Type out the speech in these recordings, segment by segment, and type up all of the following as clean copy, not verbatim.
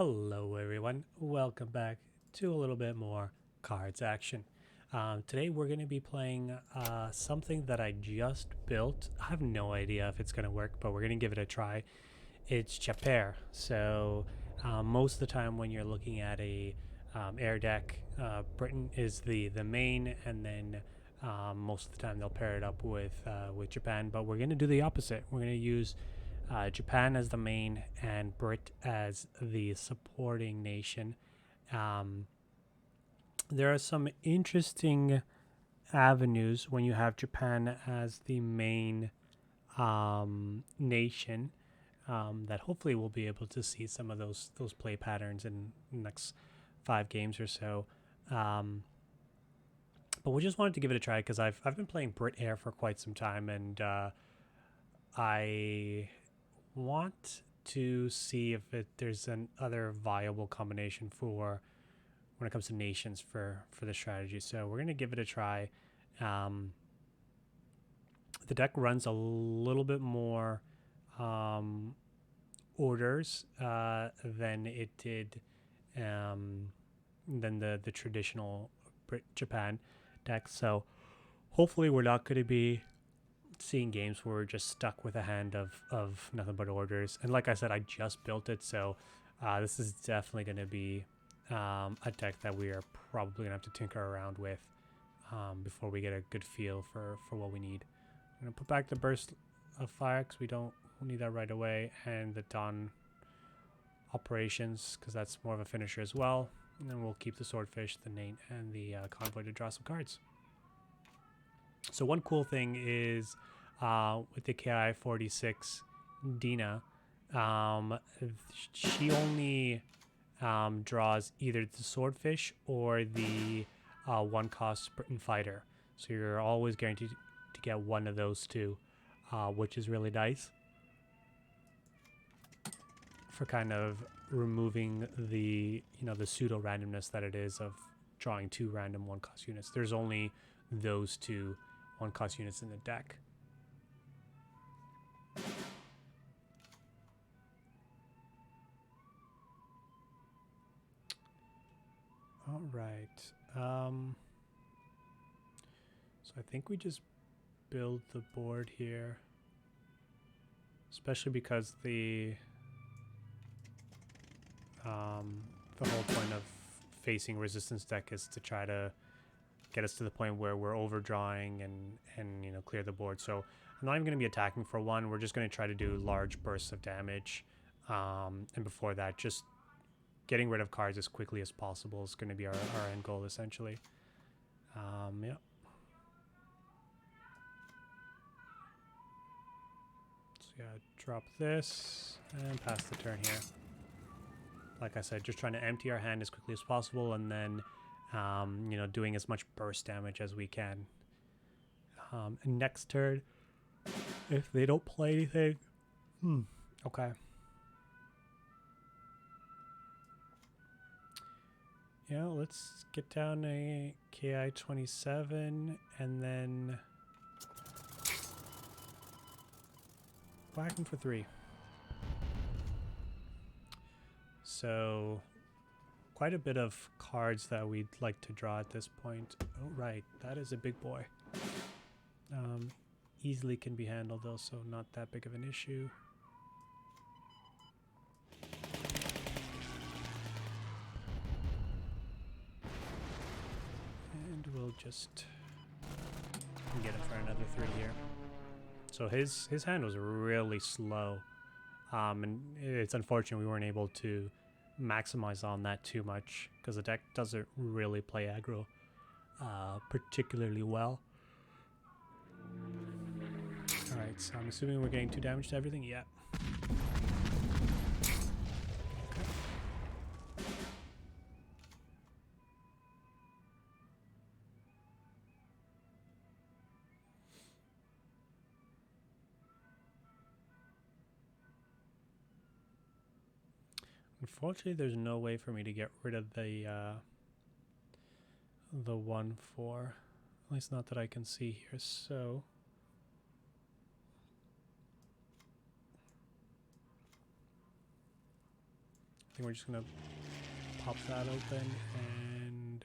Hello everyone, welcome back to a little bit more cards action. Today we're going to be playing something that I just built. I have no idea if it's going to work, but we're going to give it a try. It's Japair. So most of the time when you're looking at a air deck, Britain is the main, and then most of the time they'll pair it up with Japan. But we're going to do the opposite. We're going to use Japan as the main and Brit as the supporting nation. Um, there are some interesting avenues when you have Japan as the main nation that hopefully we'll be able to see some of those play patterns in the next 5 games or so. But we just wanted to give it a try because I've been playing Brit Air for quite some time, and I want to see if there's an other viable combination for when it comes to nations for the strategy. So we're gonna give it a try. Um, the deck runs a little bit more orders than it did than the traditional Japan deck. So hopefully we're not going to be seeing games where we're just stuck with a hand of nothing but orders. And like I said, I just built it, so this is definitely going to be a deck that we are probably going to have to tinker around with before we get a good feel for what we need. I'm going to put back the burst of fire because we don't need that right away, and the dawn operations because that's more of a finisher as well. And then we'll keep the swordfish, the nate, and the convoy to draw some cards. So one cool thing is with the KI 46 Dina, she only draws either the swordfish or the one cost Britain fighter. So you're always guaranteed to get one of those two, which is really nice for kind of removing the the pseudo randomness that it is of drawing 2 random 1-cost units. There's only those 2 1-cost units in the deck. All right. So I think we just build the board here, especially because the whole point of facing resistance deck is to try to get us to the point where we're overdrawing and clear the board. So I'm not even going to be attacking for one. We're just going to try to do large bursts of damage, and before that, just getting rid of cards as quickly as possible is going to be our end goal, essentially. Yeah. So yeah, drop this and pass the turn here. Like I said, just trying to empty our hand as quickly as possible, and then doing as much burst damage as we can. And next turn, if they don't play anything, okay. Yeah, let's get down a KI 27 and then whack him for 3. So quite a bit of cards that we'd like to draw at this point. Oh, right, that is a big boy. Easily can be handled though, so not that big of an issue. And we'll just get him for another 3 here. So his hand was really slow, and it's unfortunate we weren't able to maximize on that too much because the deck doesn't really play aggro particularly well. Alright, so I'm assuming we're getting 2 damage to everything? Yeah. Unfortunately, there's no way for me to get rid of the 1/4, at least not that I can see here. So I think we're just gonna pop that open and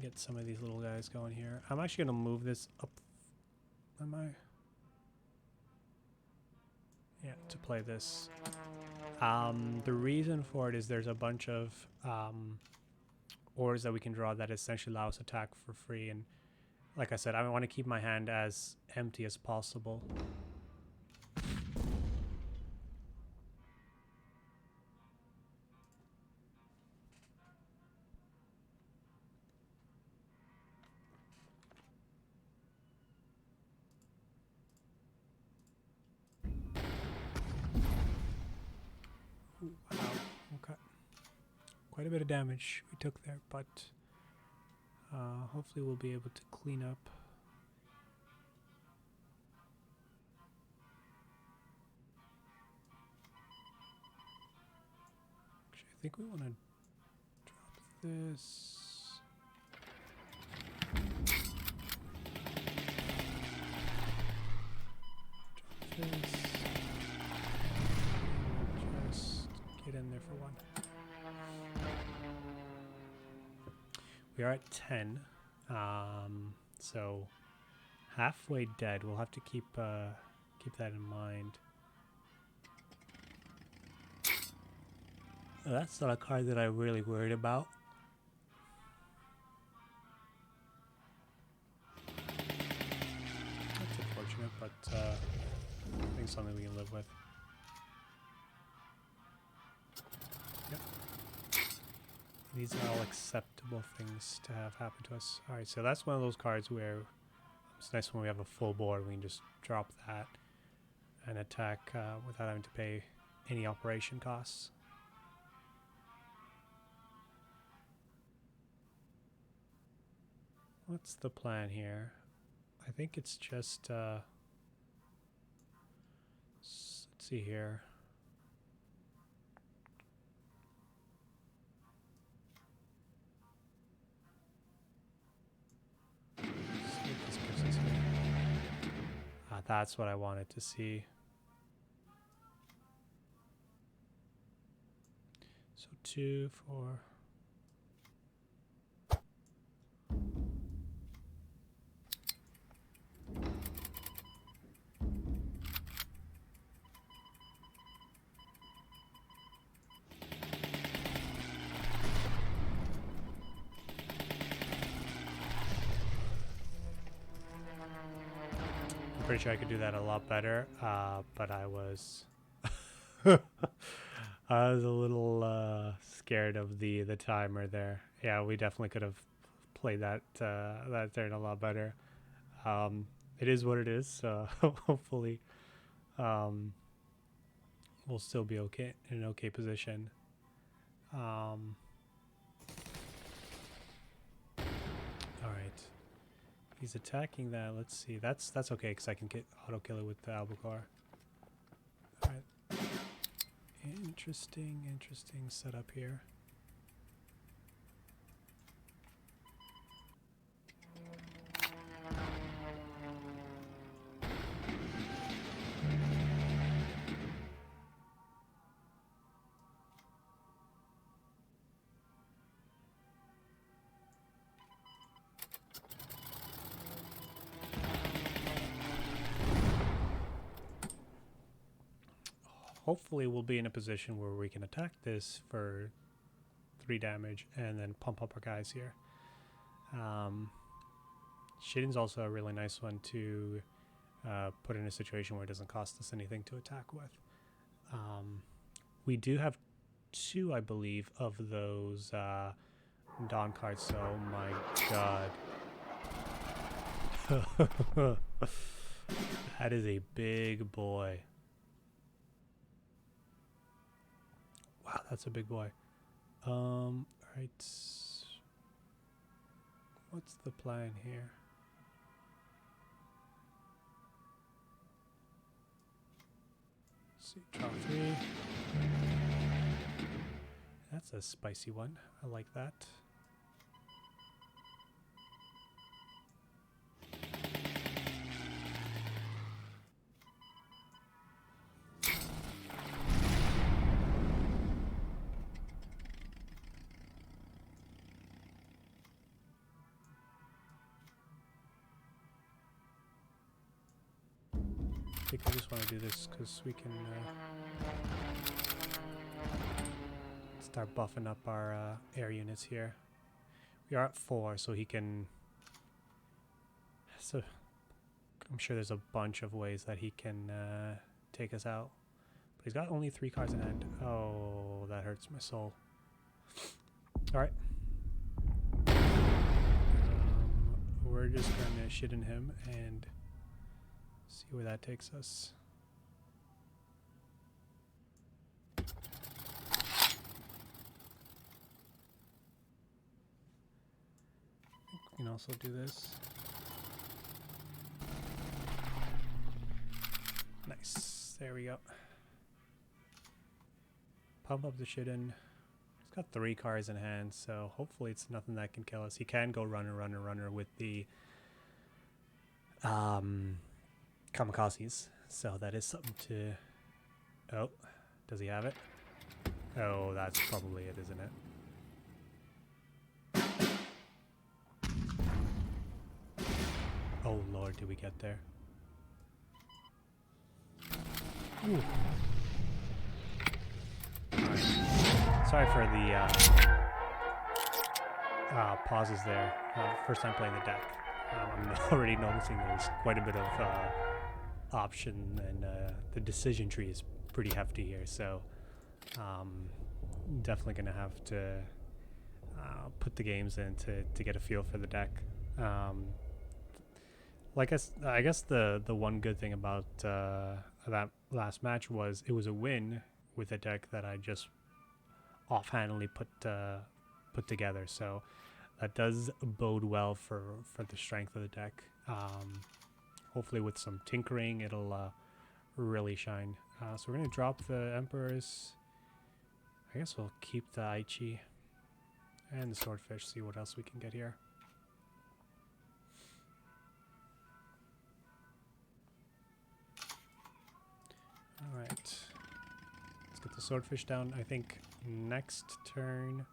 get some of these little guys going here. I'm actually gonna move this up. Am I? Yeah, to play this. The reason for it is there's a bunch of ores that we can draw that essentially allow us attack for free, and like I said, I want to keep my hand as empty as possible. Wow, okay. Quite a bit of damage we took there, but hopefully we'll be able to clean up. Actually, I think we want to drop this. Drop this. Just get in there for one. We are at 10, so halfway dead. We'll have to keep that in mind. That's not a card that I'm really worried about. That's unfortunate, but I think something we can live with. Yep. These are all acceptable things to have happen to us. Alright, so that's one of those cards where it's nice when we have a full board, we can just drop that and attack without having to pay any operation costs. What's the plan here? I think it's just, let's see here. That's what I wanted to see. So 2, 4. Pretty sure I could do that a lot better, but I was I was a little scared of the timer there. Yeah, we definitely could have played that that turn a lot better. It is what it is, so hopefully we'll still be okay, in an okay position. All right. He's attacking that. Let's see. That's okay because I can get auto killer with the albacore. All right. Interesting setup here. Hopefully we'll be in a position where we can attack this for 3 damage and then pump up our guys here. Shitting's also a really nice one to put in a situation where it doesn't cost us anything to attack with. We do have 2, I believe, of those Dawn cards, so oh my god. That is a big boy. Wow, that's a big boy. Alright. What's the plan here? Let's see, draw 3. That's a spicy one. I like that. think I just want to do this because we can start buffing up our air units here. We are at 4, so he can... So I'm sure there's a bunch of ways that he can take us out. But he's got only 3 cards in hand. Oh, that hurts my soul. Alright. We're just going to shit in him and see where that takes us. We can also do this. Nice. There we go. Pump up the shit in. He's got 3 cards in hand, so hopefully it's nothing that can kill us. He can go runner with the kamikazes, so that is something to... Oh, does he have it? Oh, that's probably it, isn't it? Oh lord, did we get there? Ooh. Right. Sorry for the pauses there. First time playing the deck. I'm already noticing there's quite a bit of option, and the decision tree is pretty hefty here, so definitely gonna have to put the games in to get a feel for the deck. Like I guess the one good thing about that last match was it was a win with a deck that I just offhandedly put together, so that does bode well for the strength of the deck. Hopefully with some tinkering it'll really shine. So we're gonna drop the Emperors. I guess we'll keep the Aichi and the Swordfish, see what else we can get here. Alright, let's get the Swordfish down. I think next turn...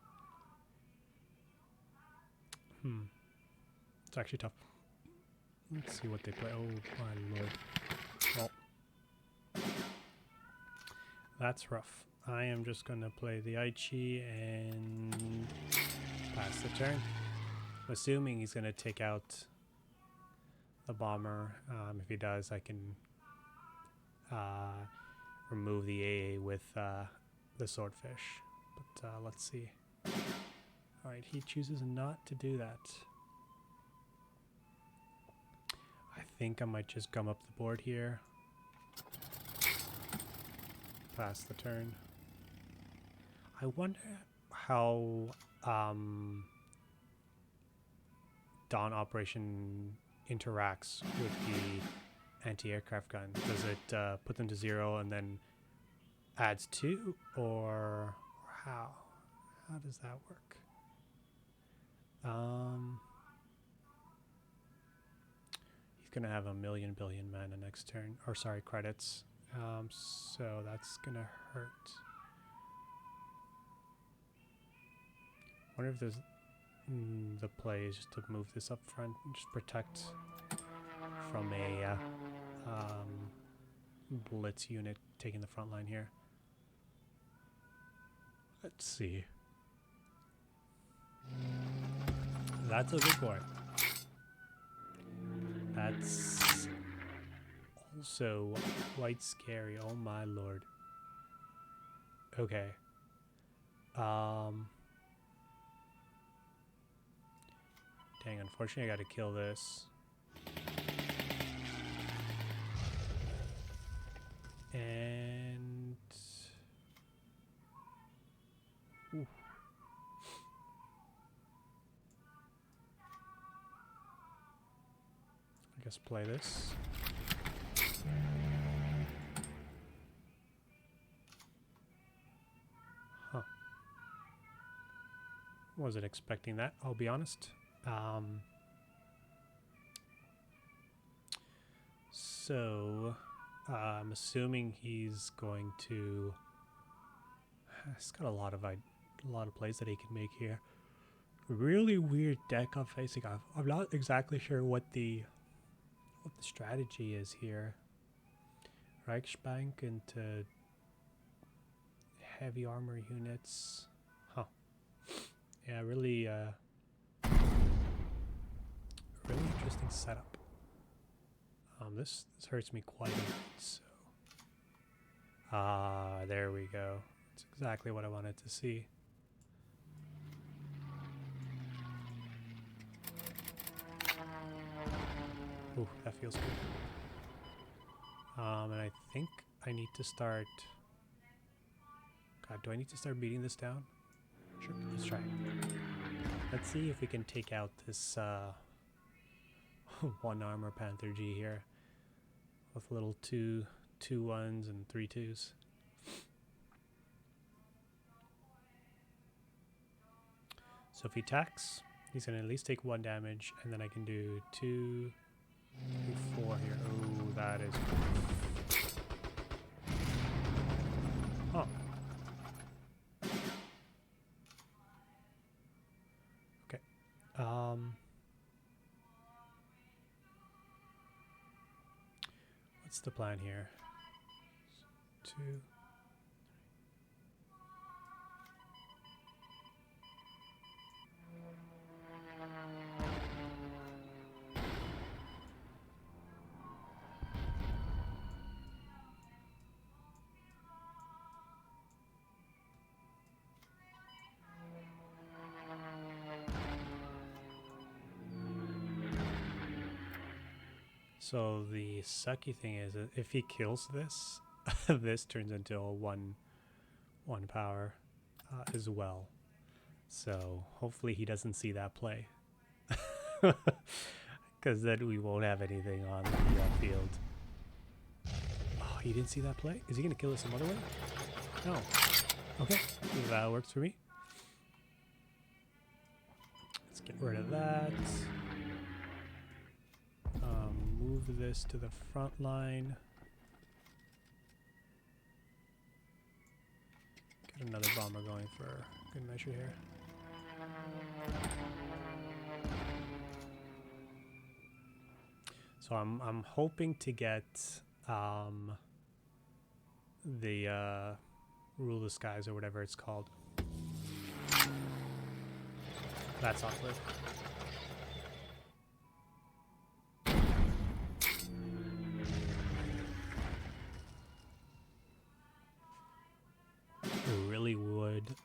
It's actually tough. Let's see what they play. Oh my lord. Well, that's rough. I am just going to play the Aichi and pass the turn. Assuming he's going to take out the Bomber. If he does, I can remove the AA with the Swordfish. But let's see. Alright, he chooses not to do that. I think I might just gum up the board here. Pass the turn. I wonder how Dawn Operation interacts with the anti-aircraft gun. Does it put them to 0 and then adds 2, or how? How does that work? He's gonna have a billion mana next turn, or sorry, credits. So that's gonna hurt. Wonder if there's the play is just to move this up front and just protect from a blitz unit taking the front line here. Let's see. That's a big boy. That's also quite scary. Oh my lord. Okay. Dang, unfortunately I gotta kill this. And... Ooh. I guess play this. Huh. Wasn't expecting that, I'll be honest. So I'm assuming he's going to... He's got a lot of plays that he can make here. Really weird deck I'm facing. I'm not exactly sure what the strategy is here. Reichsbank into heavy armor units. Huh. Yeah, really really interesting setup. This hurts me quite a bit, so there we go. That's exactly what I wanted to see. Ooh, that feels good. And I think I need to start... God, do I need to start beating this down? Sure, let's try. Let's see if we can take out this one armor Panther G here with little two 1s and 3 2s. So if he attacks, he's gonna at least take 1 damage, and then I can do 2, 3, 4 here. Oh, that is... Oh. Okay. What's the plan here? 2. So the sucky thing is that if he kills this, this turns into a one power as well. So hopefully he doesn't see that play, because then we won't have anything on the field. Oh, he didn't see that play? Is he going to kill us some other way? No. Okay, that works for me. Let's get rid of that. Move this to the front line. Get another bomber going for good measure here. So I'm hoping to get the Rule the Skies or whatever it's called. That's awkward.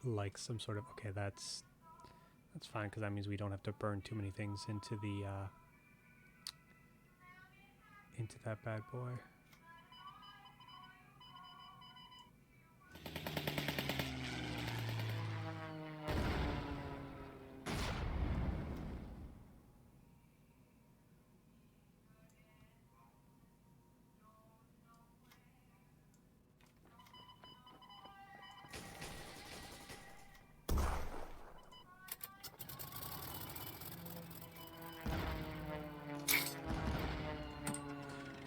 Like some sort of... Okay, that's fine, because that means we don't have to burn too many things into the into that bad boy.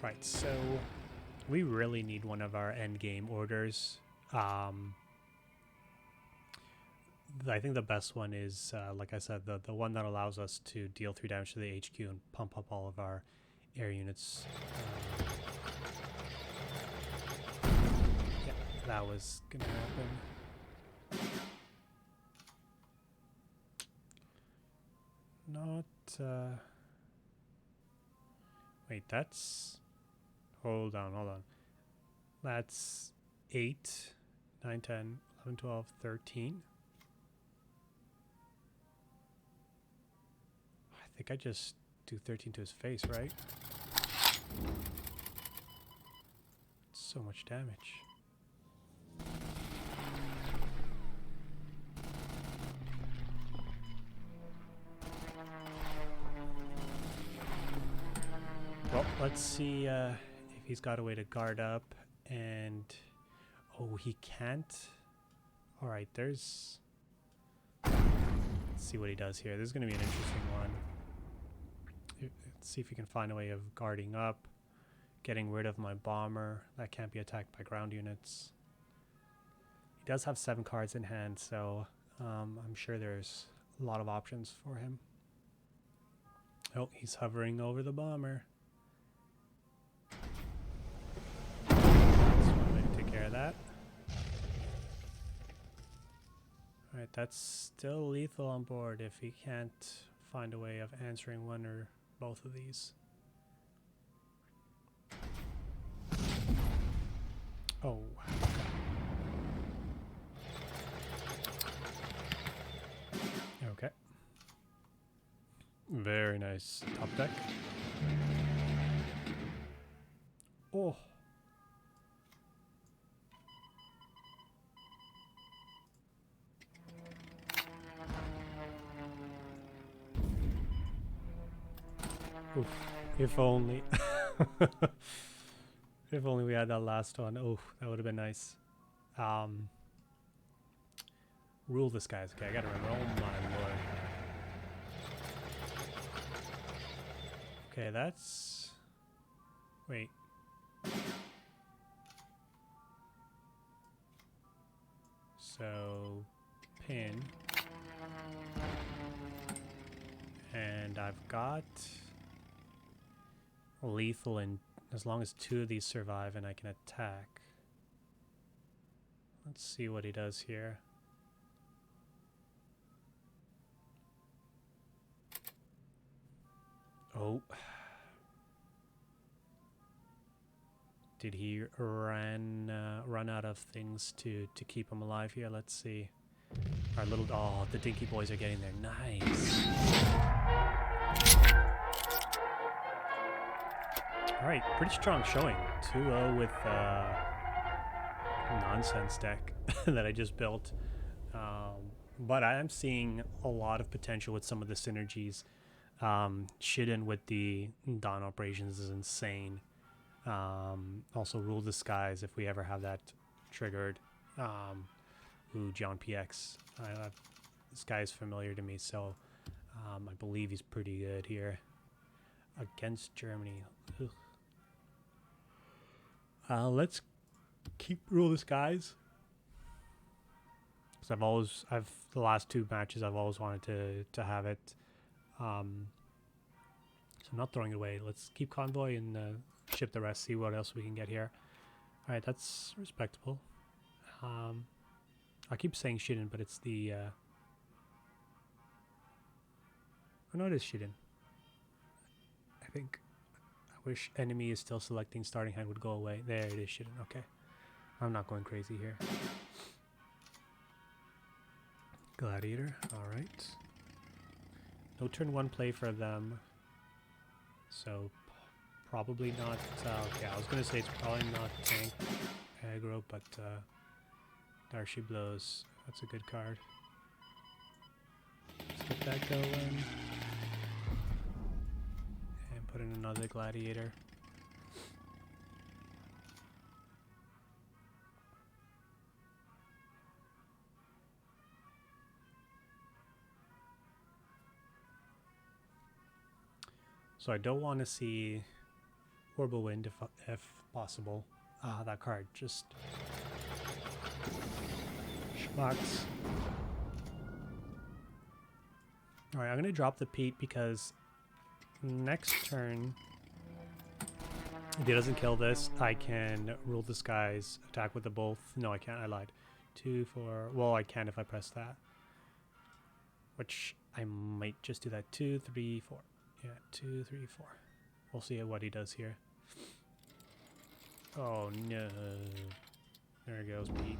Right, so we really need one of our end game orders. I think the best one is, like I said, the one that allows us to deal 3 damage to the HQ and pump up all of our air units. Yeah, that was gonna happen. Not... Wait, that's... Hold on. That's 8, 9, 10, 11, 12, 13. I think I just do 13 to his face, right? So much damage. Well, let's see if he's got a way to guard up, and... Oh, he can't? Alright, there's... Let's see what he does here. This is going to be an interesting one. Let's see if he can find a way of guarding up, getting rid of my bomber. That can't be attacked by ground units. He does have 7 cards in hand, so I'm sure there's a lot of options for him. Oh, he's hovering over the bomber. that. Alright, that's still lethal on board if he can't find a way of answering one or both of these. Oh. Okay. Very nice. Top deck. Oh. Oof. If only. If only we had that last one. Oh, that would have been nice. Rule this guys. Okay, I gotta remember. Oh my lord. Okay, that's... Wait. So... Pin. And I've got... lethal in... As long as 2 of these survive and I can attack. Let's see what he does here. Oh. Did he run out of things to keep him alive here? Let's see. Our little... Oh, the Dinky boys are getting there. Nice. Alright, pretty strong showing. 2-0 with nonsense deck that I just built. But I am seeing a lot of potential with some of the synergies. Shiden with the Dawn operations is insane. Also Rule the Skies if we ever have that triggered. Ooh, John PX. This guy is familiar to me, so I believe he's pretty good here. Against Germany. Let's keep Rule the Skies. Because the last 2 matches I've always wanted to have it. So I'm not throwing it away. Let's keep Convoy and ship the rest, see what else we can get here. Alright, that's respectable. I keep saying Shiden, but it's the... Oh no, it is Shiden. I think... I wish enemy is still selecting starting hand would go away. There it is, Shiden. Okay. I'm not going crazy here. Gladiator, alright. No turn 1 play for them. So, probably not... okay, I was going to say it's probably not tank aggro, but Darcy Blows. That's a good card. Let's get that going. And put in another Gladiator. So I don't want to see Orbital Wind if possible. That card just schmucks. Alright, I'm going to drop the Pete because next turn, if he doesn't kill this, I can Rule the Skies, attack with the both. No, I can't. I lied. 2, 4. Well, I can if I press that. Which I might just do that. 2, 3, 4. Yeah, 2, 3, 4. We'll see what he does here. Oh no. There goes Pete.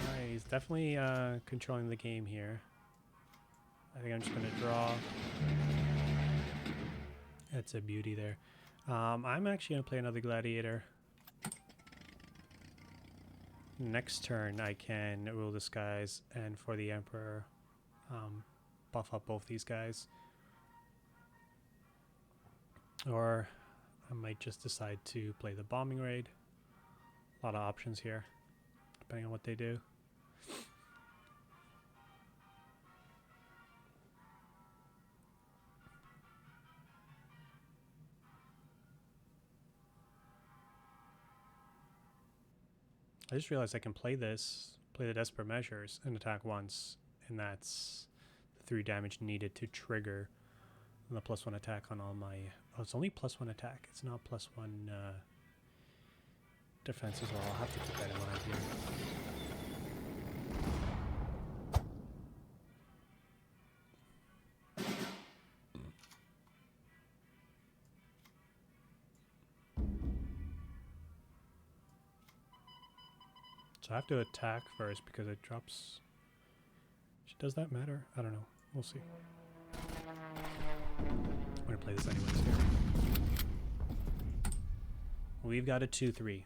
Alright, he's definitely controlling the game here. I think I'm just going to draw. That's a beauty there. I'm actually going to play another Gladiator. Next turn I can Rule the Skies, and for the Emperor, buff up both these guys. Or I might just decide to play the Bombing Raid. A lot of options here, depending on what they do. I just realized I can play the Desperate Measures and attack once, and that's the 3 damage needed to trigger the +1 attack on all my Oh, it's only +1 attack. It's not +1 defense as well. I'll have to keep that in mind here. So I have to attack first because it drops. Does that matter? I don't know. We'll see. I'm gonna play this anyways here. We've got a 2/3.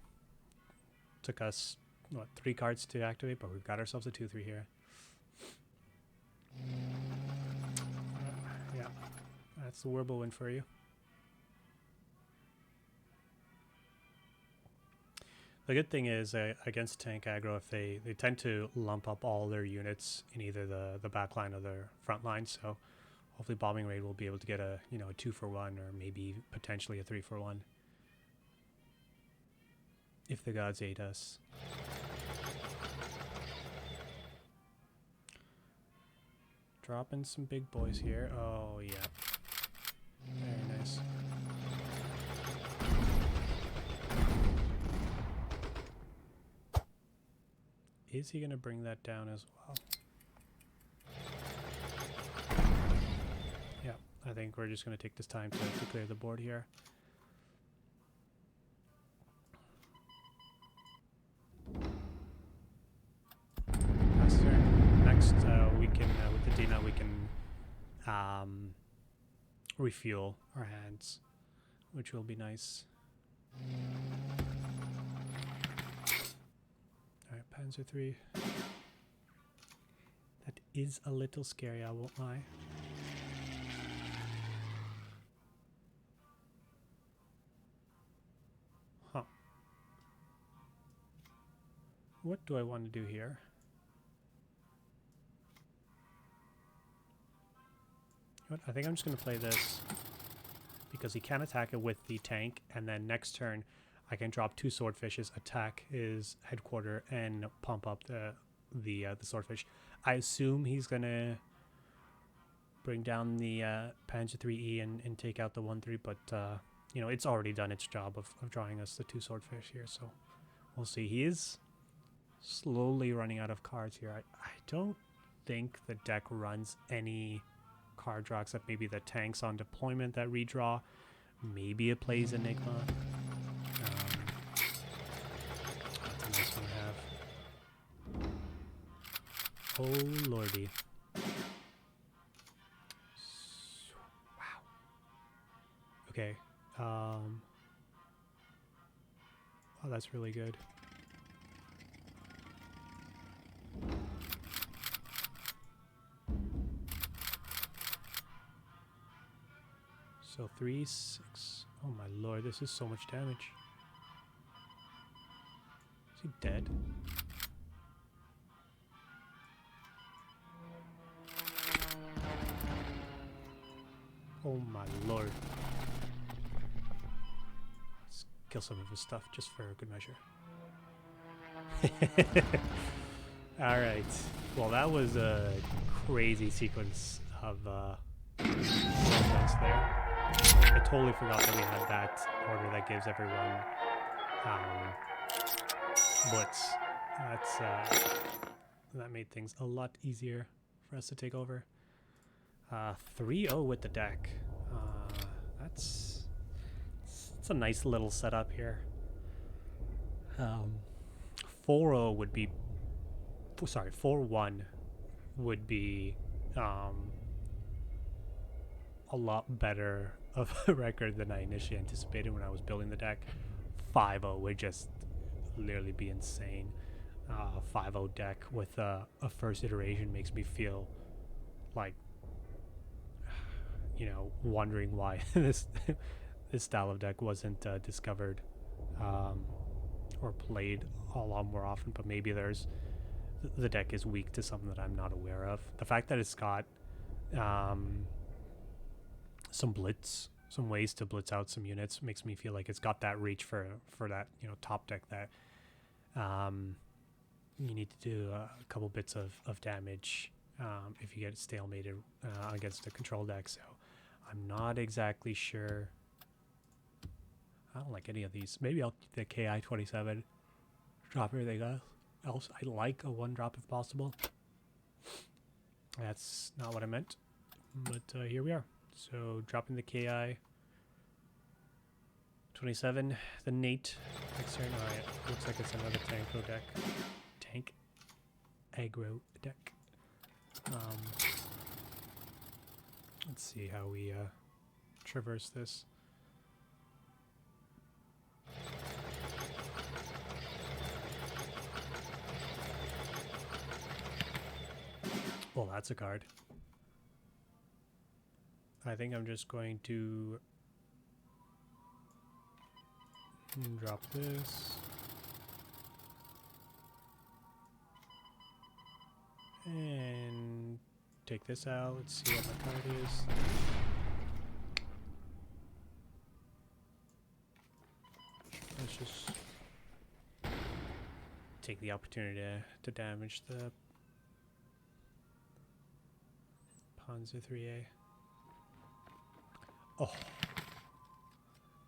Took us, what, 3 cards to activate, but we've got ourselves a 2/3 here. Yeah, that's the Warble win for you. The good thing is against tank aggro, if they tend to lump up all their units in either the back line or the front line, so hopefully Bombing Raid will be able to get a, you know, a 2-for-1 or maybe potentially a 3-for-1 if the gods aid us. Dropping some big boys here. Oh yeah, very nice. Is he going to bring that down as well? Yeah, I think we're just going to take this time to clear the board here. Next, we can, with the Dina, we can refuel our hands, which will be nice. Alright, Panzer 3. That is a little scary, I won't lie. Huh. What do I want to do here? I think I'm just going to play this because he can attack it with the tank, and then next turn I can drop 2 swordfishes, attack his headquarter, and pump up the swordfish. I assume he's going to bring down the Panzer 3E and take out the 1-3, but you know, it's already done its job of drawing us the 2 swordfish here, so we'll see. He is slowly running out of cards here. I don't think the deck runs any card draw except maybe the tanks on deployment that redraw. Maybe it plays Enigma. That's a nice one to have. Oh lordy. Wow. Okay. Oh, that's really good. So 3, 6. Oh my lord, this is so much damage. Is he dead? Oh my lord. Let's kill some of his stuff just for good measure. Alright. Well, that was a crazy sequence of events there. I totally forgot that we had that order that gives everyone blitz. That's that made things a lot easier for us to take over. 3-0 with the deck. That's a nice little setup here. 4-0 would be, sorry, 4-1 would be a lot better of a record than I initially anticipated when I was building the deck. 5-0 would just literally be insane. 5-0 deck with a first iteration makes me feel like, you know, wondering why this style of deck wasn't discovered or played a lot more often. But maybe the deck is weak to something that I'm not aware of. The fact that it's got some blitz, some ways to blitz out some units makes me feel like it's got that reach for that, you know, top deck that you need to do a couple bits of damage if you get stalemated against a control deck. So I'm not exactly sure I don't like any of these. Maybe I'll keep the KI-27 drop everything else. I like a 1-drop if possible. That's not what I meant, but here we are. So dropping the KI-27, the Nate. Alright, looks like it's another Tank deck. Tank aggro deck. Let's see how we traverse this. Well, that's a card. I think I'm just going to drop this. And take this out. Let's see what my card is. Let's just take the opportunity to damage the Panzer 3A. Oh,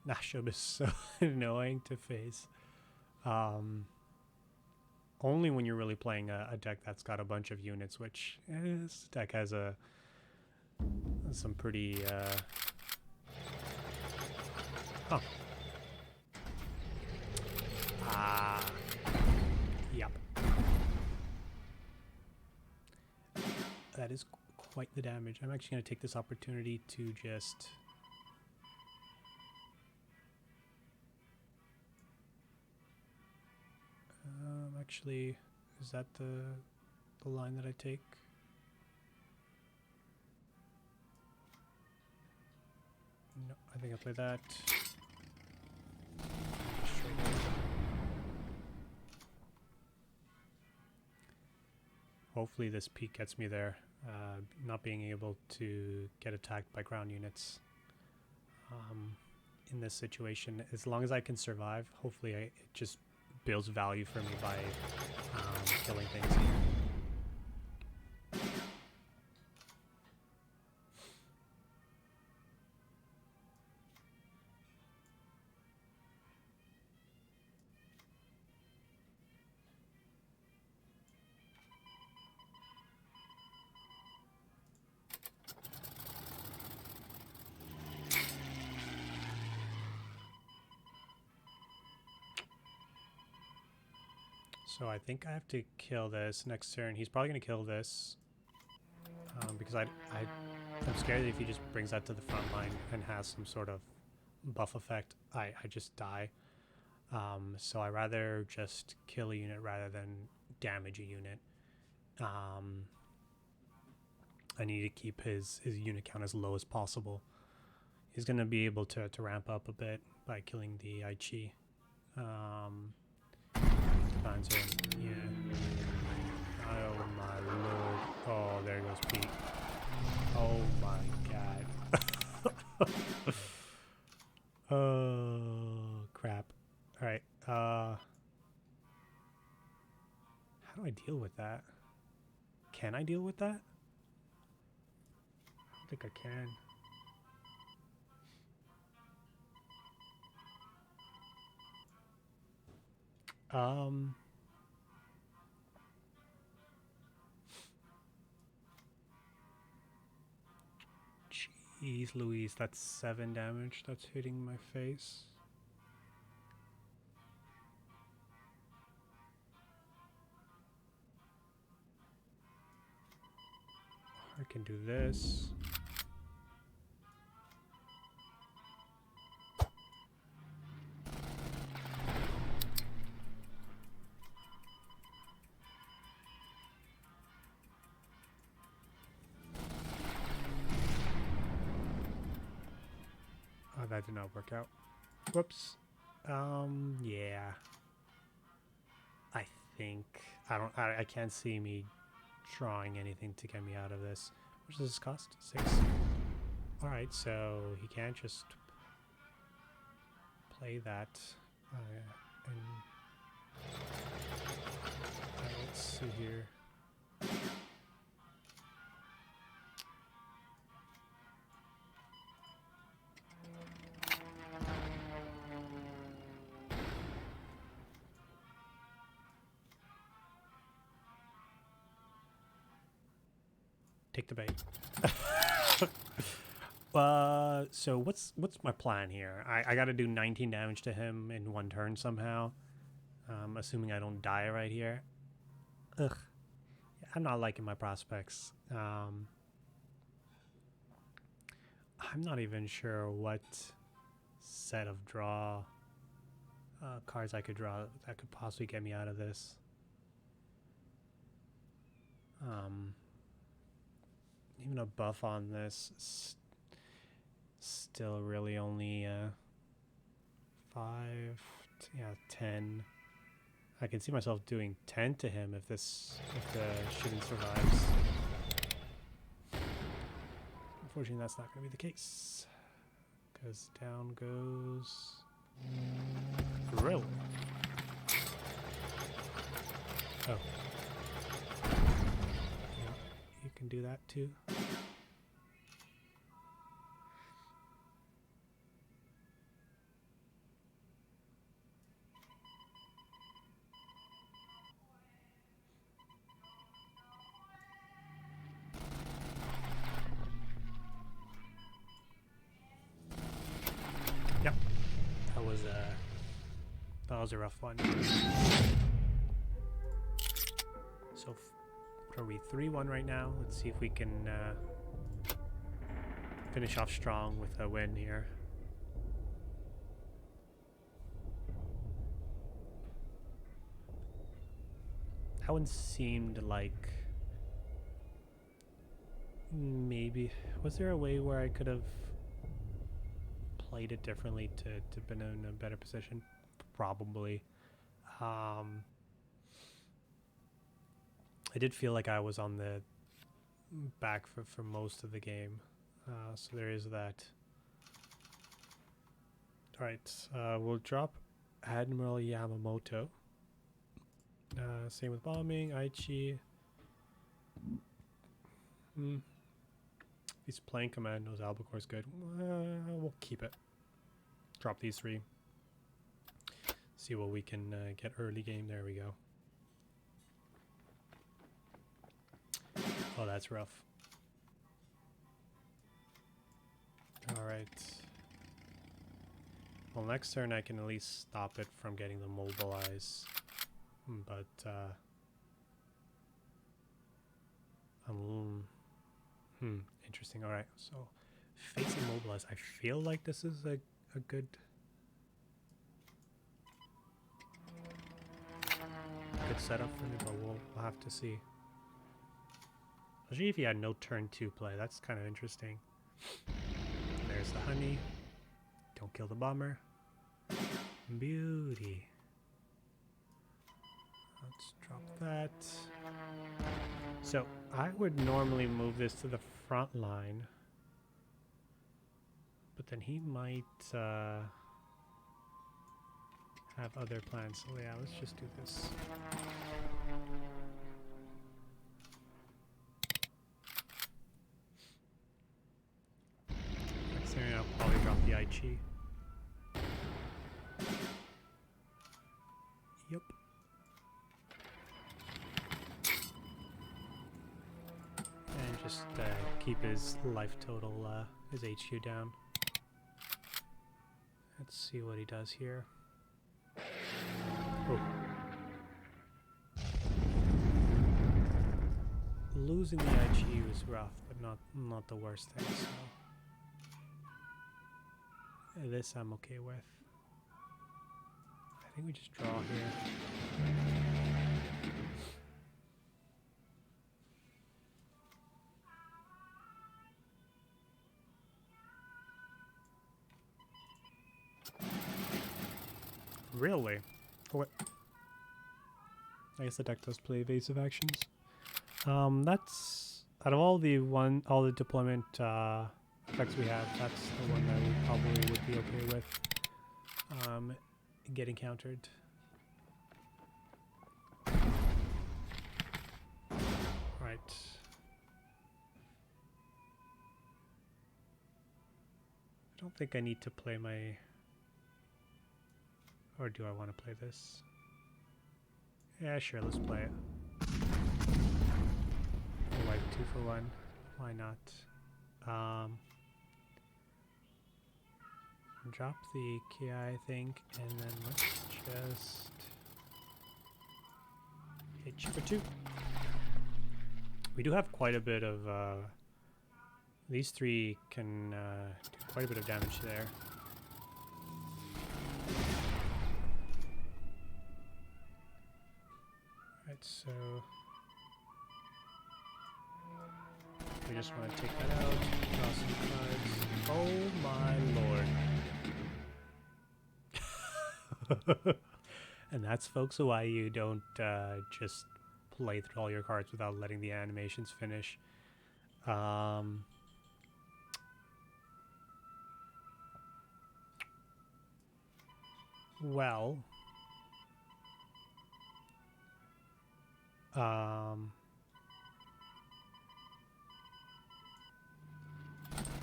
Nashub is so annoying to face. Only when you're really playing a deck that's got a bunch of units, which this deck has some pretty yep. That is quite the damage. I'm actually going to take this opportunity to just actually, is that the line that I take? No, I think I'll play that. Hopefully this peak gets me there. Not being able to get attacked by ground units in this situation. As long as I can survive, hopefully it just builds value for me by killing things here. So I think I have to kill this next turn. He's probably going to kill this because I'm scared that if he just brings that to the front line and has some sort of buff effect, I just die. So I rather just kill a unit rather than damage a unit. I need to keep his unit count as low as possible. He's going to be able to ramp up a bit by killing the Aichi. Panzer, yeah. Oh my lord. Oh, there goes Pete. Oh my god. Oh, crap. Alright, how do I deal with that? Can I deal with that? I don't think I can. Jeez Louise, that's 7 damage that's hitting my face. I can do this. Oh, that did not work out. Whoops. Yeah. I think I can't see me drawing anything to get me out of this. What does this cost? 6. Alright, so he can't just play that. Let's see here. take the bait. So what's my plan here? I gotta do 19 damage to him in one turn somehow. Assuming I don't die right here. Ugh. I'm not liking my prospects. I'm not even sure what set of draw cards I could draw that could possibly get me out of this. Even a buff on this still really only 5, 10. I can see myself doing 10 to him if the shooting survives. Unfortunately, that's not going to be the case. Because down goes Grill. Oh. Yeah, you can do that too. Yep. That was a rough one. So what are we, 3-1 right now? Let's see if we can finish off strong with a win here. That one seemed like maybe, was there a way where I could have played it differently to been in a better position? Probably. I did feel like I was on the back for most of the game, so there is that. Alright, we'll drop Admiral Yamamoto. Same with bombing, Aichi. He's playing commandos, Albacore's good. We'll keep it. Drop these 3. See what we can get early game. There we go. Oh, that's rough. Alright. Well, next turn I can at least stop it from getting the mobilize. But, interesting. Alright, so facing mobilize. I feel like this is a good setup for me, but we'll have to see. Especially if he had no turn 2 play. That's kind of interesting. There's the honey. Don't kill the bomber. Beauty. Let's drop that. So I would normally move this to the front line, but then he might have other plans. So yeah, let's just do this. Next turn I'll probably drop the Aichi. Yep. And just keep his life total, his HQ down. Let's see what he does here. Oh. Losing the IG was rough, but not the worst thing. So this I'm okay with. I think we just draw here. Really? Oh, wait. I guess the deck does play evasive actions. That's out of all the deployment effects we have, that's the one that we probably would be okay with getting countered. Right. I don't think I need to play my... Or do I want to play this? Yeah, sure, let's play it. Like 2 for 1. Why not? Drop the ki, I think, and then let's just hit you for 2. We do have quite a bit of these 3 can do quite a bit of damage there. Alright, so we just want to take that out, draw some cards. Oh my lord. And that's, folks, why you don't just play through all your cards without letting the animations finish. Well,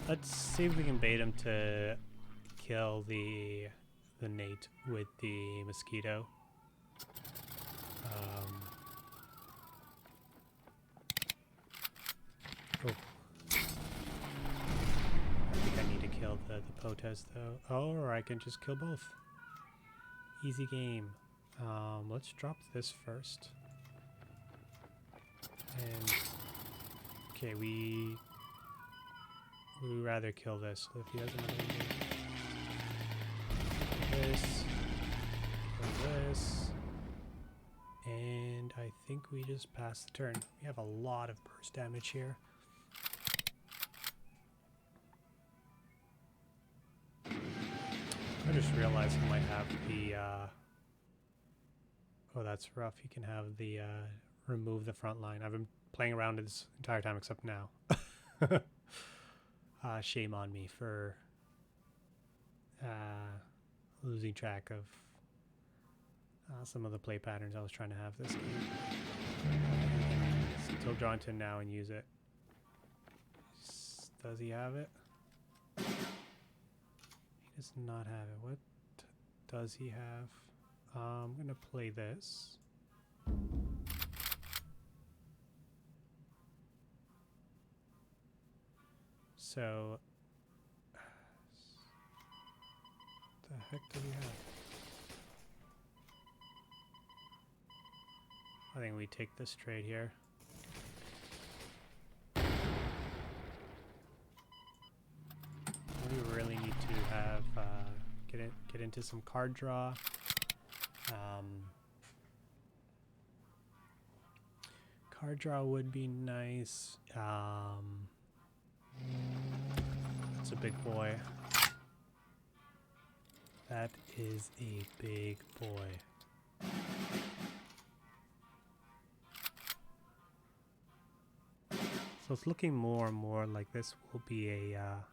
let's see if we can bait him to kill the Nate with the mosquito. Oh. I think I need to kill the Potes though. Oh, or I can just kill both. Easy game. Let's drop this first. And okay, we would rather kill this. So if he has another this, kill this, and I think we just pass the turn. We have a lot of burst damage here. I just realized he might have the oh, that's rough. You can have the remove the front line. I've been playing around this entire time except now. Shame on me for losing track of some of the play patterns I was trying to have this game. Still drawn to now and use it. Does he have it? He does not have it. What does he have? I'm gonna play this. So, what the heck do we have? I think we take this trade here. We really need to have get into some card draw. Card draw would be nice. That's a big boy. That is a big boy. So it's looking more and more like this will be a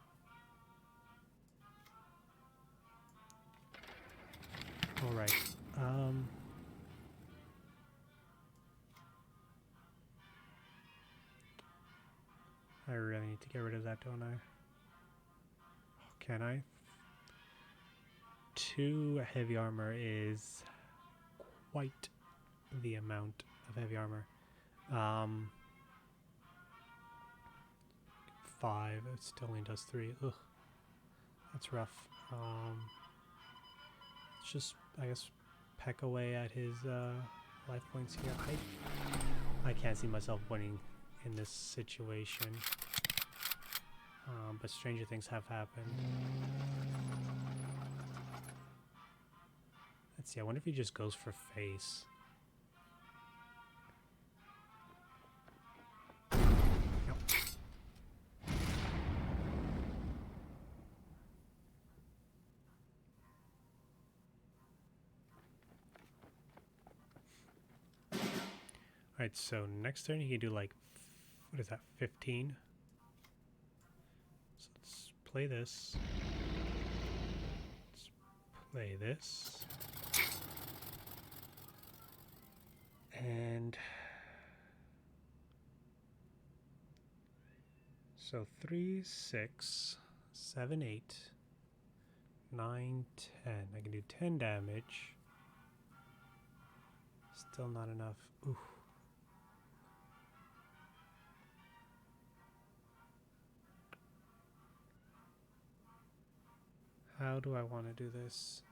all right. I really need to get rid of that, don't I? Oh, can I? 2 heavy armor is quite the amount of heavy armor. 5, it still only does 3. Ugh, that's rough. Let's just, I guess, peck away at his life points here. I can't see myself winning in this situation, but stranger things have happened. Let's see, I wonder if he just goes for face. Nope. Alright, so next turn he can do like, what is that, 15? So let's play this. Let's play this. And so 3, 6, 7, 8, 9, 10. I can do 10 damage. Still not enough. Ooh. How do I want to do this?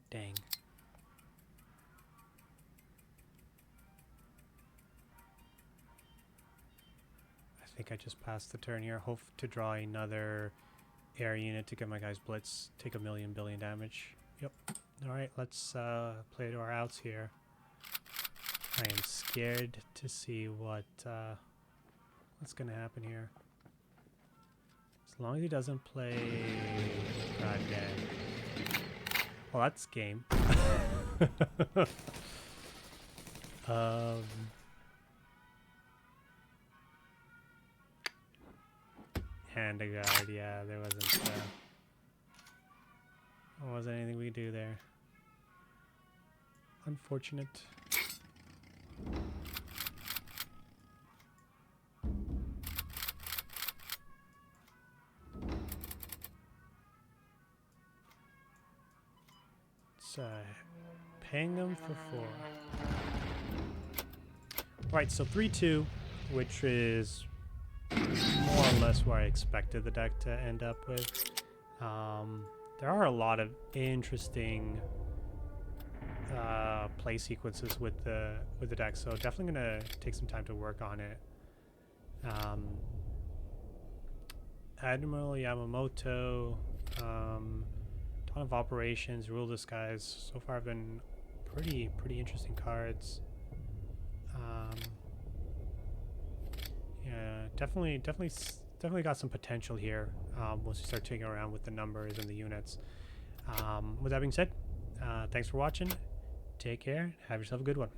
Dang. I think I just passed the turn here. Hope to draw another air unit to get my guys blitz. Take a million billion damage. Yep. Alright, let's play to our outs here. I am scared to see what's gonna happen here. As long as he doesn't play... God damn. Well, that's game. Hand a guard, yeah, there wasn't anything we could do there. Unfortunate. So, paying them for 4. Right, so 3-2, which is more or less where I expected the deck to end up with. There are a lot of interesting play sequences with the deck, so definitely gonna take some time to work on it. Admiral Yamamoto, ton of operations, rule the skies. So far, have been pretty interesting cards. Yeah, definitely got some potential here once you start taking around with the numbers and the units. With that being said, thanks for watching. Take care. Have yourself a good one.